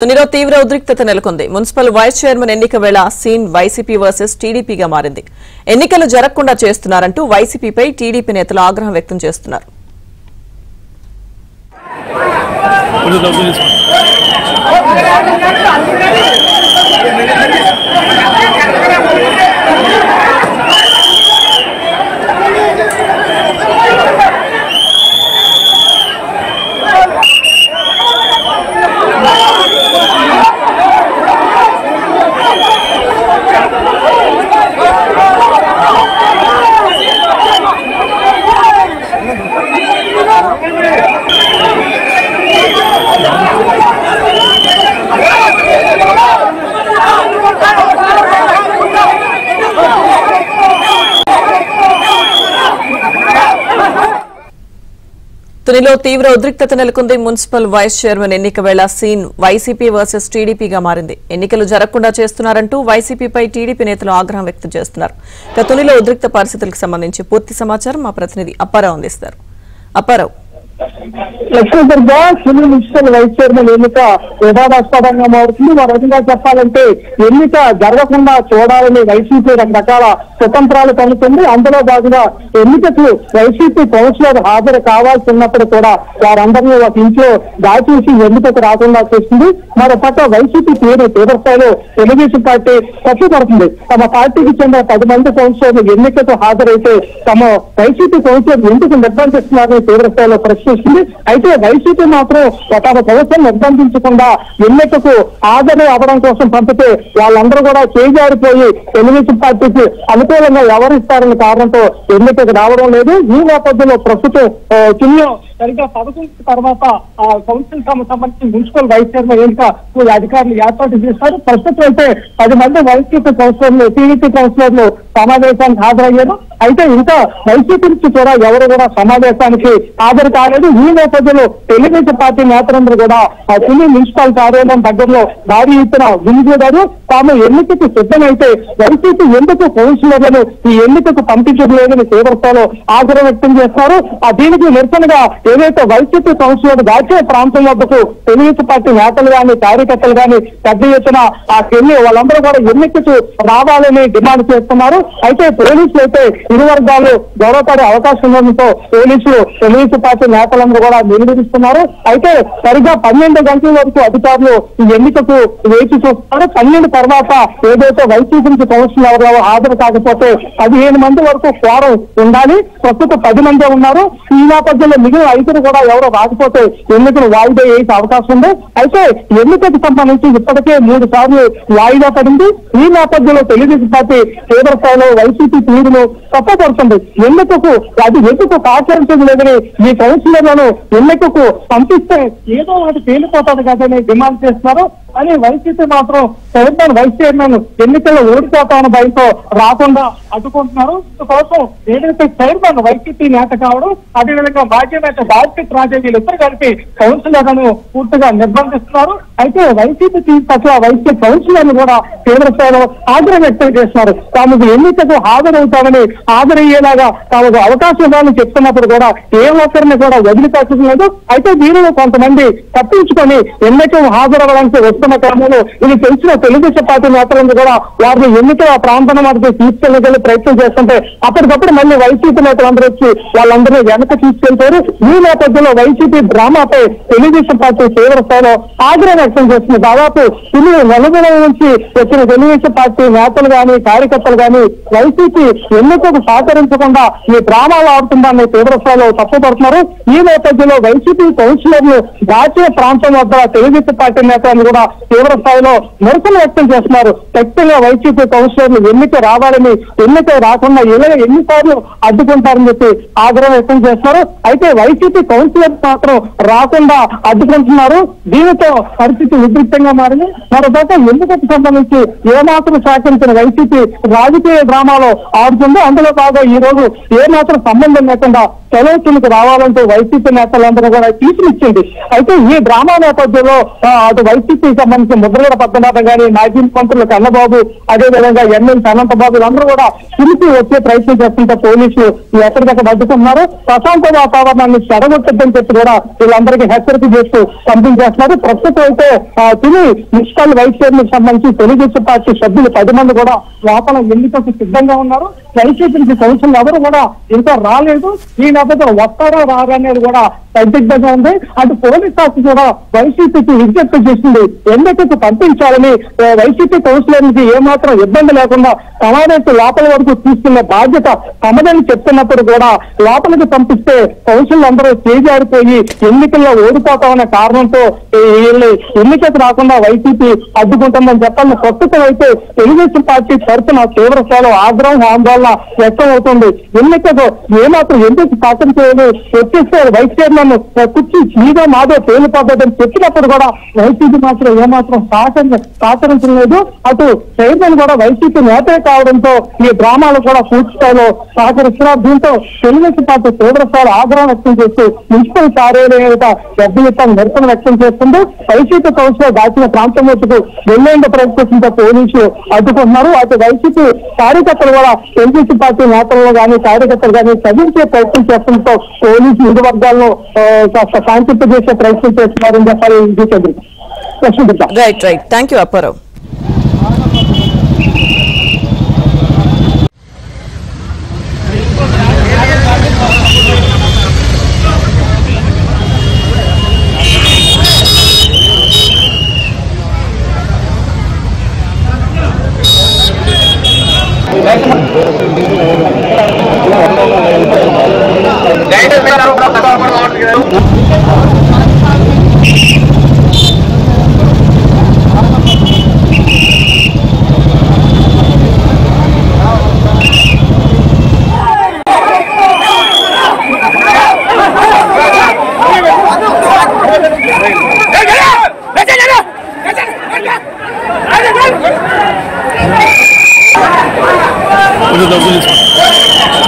తునిలో తీవ్ర ఉద్రిక్తత నెలకొంది. మున్సిపల్ వైస్ చైర్మన్ ఎన్నిక వేళ సీన్ వైసీపీ వర్సెస్ టీడీపీగా మారింది. ఎన్నికలు జరగకుండా చేస్తున్నారంటూ వైసీపీపై టీడీపీ నేతలు ఆగ్రహం వ్యక్తం చేస్తున్నారు. తునిలో తీవ్ర ఉద్రిక్తత నెలకొంది. మున్సిపల్ వైస్ చైర్మన్ ఎన్నిక వేళ సీన్ వైసీపీ వర్సెస్ టీడీపీగా మారింది. ఎన్నికలు జరగకుండా చేస్తున్నారంటూ వైసీపీపై టీడీపీ నేతలు ఆగ్రహం వ్యక్తం చేస్తున్నారు. తునిలో ఉద్రిక్త పరిస్థితులకు సంబంధించి పూర్తి సమాచారం మా ప్రతినిధి అప్పారావు అందిస్తారు. Apparao, Lakshmidurga civil municipal vice chairman ఎన్నిక వివాదాస్పదంగా మారుతుంది. మరో రకంగా చెప్పాలంటే ఎన్నిక జరగకుండా చూడాలని వైసీపీ రకరకాల స్వతంత్రాలు కలుగుతుంది. అందులో భాగంగా ఎన్నికకు వైసీపీ కౌన్సిలర్ హాజరు కావాల్సి ఉన్నప్పుడు కూడా వారందరినీ ఒక ఇంట్లో దాచేసి ఎన్నికకు రాకుండా చేస్తుంది. మరో పక్క వైసీపీ తీవ్రస్థాయిలో తెలుగుదేశం పార్టీ తప్పుపడుతుంది. తమ పార్టీకి చెందిన 10 మంది కౌన్సిలర్లు ఎన్నికకు హాజరైతే తమ వైసీపీ కౌన్సిలర్ ఎందుకు నిర్బంధిస్తున్నారని తీవ్రస్థాయిలో ప్రశ్నిస్తుంది. అయితే వైసీపీ మాత్రం తమ ప్రభుత్వం నిర్బంధించకుండా ఎన్నికకు హాజరు అవ్వడం కోసం పంపితే వాళ్ళందరూ కూడా చేజారిపోయి తెలుగుదేశం పార్టీకి అనుకూలంగా వ్యవహరిస్తారన్న కారణంతో ఎన్నికకు రావడం లేదు. ఈ నేపథ్యంలో ప్రస్తుతం చిన్న సరిగ్గా 11 తర్వాత కౌన్సిల్ సంబంధించి మున్సిపల్ వైస్ చైర్మన్ ఎన్నిక అధికారులు ఏర్పాటు చేస్తారు. ప్రస్తుతం అయితే 10 మంది వైసీపీ కౌన్సిలర్లు టీడీపీ కౌన్సిలర్లు సమావేశానికి హాజరయ్యారు. అయితే ఇంకా వైసీపీ నుంచి కూడా ఎవరు కూడా సమావేశానికి హాజరు కాలేదు. ఈ నేపథ్యంలో తెలుగుదేశం పార్టీ నేతలందరూ కూడా తుని మున్సిపల్ కార్యాలయం దగ్గరలో భారీ ఎత్తున గుమిగూడారు. తాము ఎన్నికకు సిద్ధమైతే వైసీపీ ఎందుకు కౌన్సిలర్లను ఈ ఎన్నికకు పంపించలేదని తీవ్రతలో ఆగ్రహం వ్యక్తం చేస్తారు. దీనికి నిరసనగా ఏదైతే వైసీపీ కౌన్సిలర్ దాచే ప్రాంతం వద్దకు తెలుగుదేశం పార్టీ నేతలు గాని కార్యకర్తలు గాని పెద్ద ఎత్తున వాళ్ళందరూ కూడా ఎన్నికకు రావాలని డిమాండ్ చేస్తున్నారు. అయితే పోలీసులు అయితే ఇరు వర్గాలు గొడవపడే అవకాశం ఉండడంతో పోలీసులు తెలుగుదేశం పార్టీ నేతలందరూ కూడా నిలదీస్తున్నారు. అయితే సరిగ్గా 12 గంటల వరకు అధికారులు ఈ ఎన్నికకు వేచి చూస్తున్నారు. 12 తర్వాత ఏదైతే వైసీపీ నుంచి కౌన్సిలర్ హాజరు కాకపోతే 15 మంది వరకు ఫోరం ఉండాలి. ప్రస్తుతం 10 మంది ఉన్నారు. ఈ నేపథ్యంలో మిగిలిన 5 కూడా ఎవరో రాకపోతే ఎన్నికలు వాయిదా వేసే అవకాశం ఉంది. అయితే ఎన్నికకు సంబంధించి ఇప్పటికే 3 సార్లు వాయిదా పడింది. ఈ నేపథ్యంలో తెలుగుదేశం పార్టీ తీవ్ర స్థాయిలో వైసీపీ తీరును తప్పపడుతుంది. ఎన్నికకు అది ఎందుకు ఆచరించడం లేదని ఈ కౌన్సిలర్లను ఎన్నికకు పంపిస్తే ఏదో ఒకటి తేలిపోతుంది కదని డిమాండ్ చేస్తున్నారు. అని వైసీపీ మాత్రం చైర్మన్ వైస్ చైర్మన్ ఎన్నికల్లో ఓడిపోతామన్న భయంతో రాకుండా అడ్డుకుంటున్నారు. కోసం ఏదైతే చైర్మన్ వైసీపీ నేత కావడం, అదేవిధంగా మాజీ నేత బాధ్యత రాజే వీళ్ళిద్దరు కలిపి కౌన్సిలర్లను పూర్తిగా నిర్బంధిస్తున్నారు. అయితే వైసీపీ టీం పట్ల వైసీపీ కౌన్సిలర్లు కూడా తీవ్ర స్థాయిలో ఆగ్రహం వ్యక్తం చేస్తున్నారు. తాము ఎన్నికకు హాజరవుతామని హాజరయ్యేలాగా తమకు అవకాశం ఇవ్వాలని చెప్తున్నప్పుడు కూడా ఏ ఒక్కరిని కూడా వదిలిపెట్టలేదు. అయితే దీనిలో కొంతమంది తప్పించుకొని ఎన్నికకు హాజరవ్వడానికి వస్తున్న క్రమంలో ఇది తెలిసిన తెలుగుదేశం పార్టీ నేతలందరూ కూడా వారిని ఎన్నికల ప్రాంతం వరకు తీసుకెళ్లగల ప్రయత్నం చేస్తుంటే అప్పటికప్పుడు మళ్ళీ వైసీపీ నేతలందరూ వచ్చి వాళ్ళందరినీ వెనక తీసుకెళ్తారు. ఈ నేపథ్యంలో వైసీపీ డ్రామాపై తెలుగుదేశం పార్టీ తీవ్ర స్థాయిలో ఆగ్రహం వ్యక్తం చేస్తుంది. దాదాపు నలుగుల నుంచి వచ్చిన తెలుగుదేశం పార్టీ నేతలు గాని కార్యకర్తలు గాని వైసీపీ ఎన్నికకు సహకరించకుండా ఈ డ్రామాలు ఆడుతుందని తీవ్ర స్థాయిలో తప్పుపడుతున్నారు. ఈ నేపథ్యంలో వైసీపీ కౌన్సిలర్లు దాచే ప్రాంతం వద్ద తెలుగుదేశం పార్టీ నేతలను కూడా తీవ్ర స్థాయిలో నిరసన వ్యక్తం చేస్తున్నారు. ఖచ్చితంగా వైసీపీ కౌన్సిలర్లు ఎన్నిక రావాలని, ఎన్నిక రాకుండా ఎన్నిసార్లు అడ్డుకుంటారని చెప్పి ఆగ్రహం వ్యక్తం చేస్తున్నారు. అయితే వైసీపీ కౌన్సిలర్ మాత్రం రాకుండా అడ్డుకుంటున్నారు. దీనితో పరిస్థితి ఉద్రిక్తంగా మారింది. మరోపక్క ఎన్నికకు సంబంధించి ఏమాత్రం సహకరించిన వైసీపీ రాజకీయ డ్రామాలో ఆడుతుంది. అందులో బాగా ఈ రోజు ఏమాత్రం సంబంధం లేకుండా సెలవులకు రావాలంటూ వైసీపీ నేతలందరూ కూడా తీర్పునిచ్చింది. అయితే ఈ డ్రామా నేపథ్యంలో అటు వైసీపీ సంబంధించిన ముద్రగడ పద్మనాభం గాని, మాజీ మంత్రులు కన్నబాబు, అదేవిధంగా ఎమ్మెల్సీ అనంతబాబు వీళ్ళందరూ కూడా పిలిచి వచ్చే ప్రయత్నం చేస్తుంటే పోలీసులు ఎక్కడికక్కడ అడ్డుకుంటున్నారు. ప్రశాంత వాతావరణాన్ని చెడగొట్టద్దని చెప్పి కూడా వీళ్ళందరికీ హెచ్చరిక చేస్తూ పంపించేస్తున్నారు. ప్రస్తుతం అయితే తిని మున్సిపల్ వైస్ చైర్మన్ సంబంధించి తెలుగుదేశం పార్టీ సభ్యులు 10 మంది కూడా లోపల ఎన్నికకు సిద్ధంగా ఉన్నారు. వైసీపీ కౌన్సిల్ ఎవరు కూడా ఇంకా రాలేదు. ఈ నేపథ్యంలో వస్తారా రారా అనేది కూడా సందిగ్ధంగా ఉంది. అటు పోలీస్ శాఖ కూడా వైసీపీకి విజ్ఞప్తి చేసింది ఎన్నికకు పంపించాలని. వైసీపీ కౌన్సిలర్కి ఏమాత్రం ఇబ్బంది లేకుండా సమావేశం లోపల వరకు తీసుకునే బాధ్యత తమదని చెప్తున్నప్పుడు కూడా లోపలికి పంపిస్తే కౌన్సిల్ అందరూ చేజారిపోయి ఎన్నికల్లో ఓడిపోతామనే కారణంతో వీళ్ళు ఎన్నికకు రాకుండా వైసీపీ అడ్డుకుంటుందని చెప్పాలని. ప్రస్తుతం అయితే తెలుగుదేశం పార్టీ తరఫున తీవ్ర స్థాయిలో ఆగ్రహం ఆందోళన వ్యక్తం అవుతుంది. ఎన్నికకు ఏమాత్రం ఎందుకు సహకరించేది వచ్చేస్తే వైస్ చైర్మన్ కుర్చీ మీద మాదో తేలిపోతుందని చెప్పినప్పుడు కూడా వైసీపీ మాత్రం ఏమాత్రం సహకరించలేదు. అటు చైర్మన్ కూడా వైసీపీ నేతే కావడంతో ఈ డ్రామాలు కూడా పూర్తి స్థాయిలో సహకరిస్తున్నారు. దీంతో తెలుగుదేశం పార్టీ తీవ్ర స్థాయిలో ఆగ్రహం వ్యక్తం చేస్తూ మున్సిపల్ కార్యాలయం పెద్ద ఎత్తున నిరసన వ్యక్తం చేస్తుంది. వైసీపీ కౌన్సిలర్ దాచిన ప్రాంతం వైపుకు వెళ్లేందుకు ప్రయత్నించే పోలీసులు అడ్డుకుంటున్నారు. అటు వైసీపీ కార్యకర్తలు కూడా తెలుగుదేశం పార్టీ నేతలను కానీ కార్యకర్తలు కానీ చదివించే ప్రయత్నం చేస్తుండటంతో పోలీసు ఇరు వర్గాలను కాస్త శాంతింప చేసే ప్రయత్నం చేస్తున్నారని చెప్పాలి. Right right thank you Apparao. Udah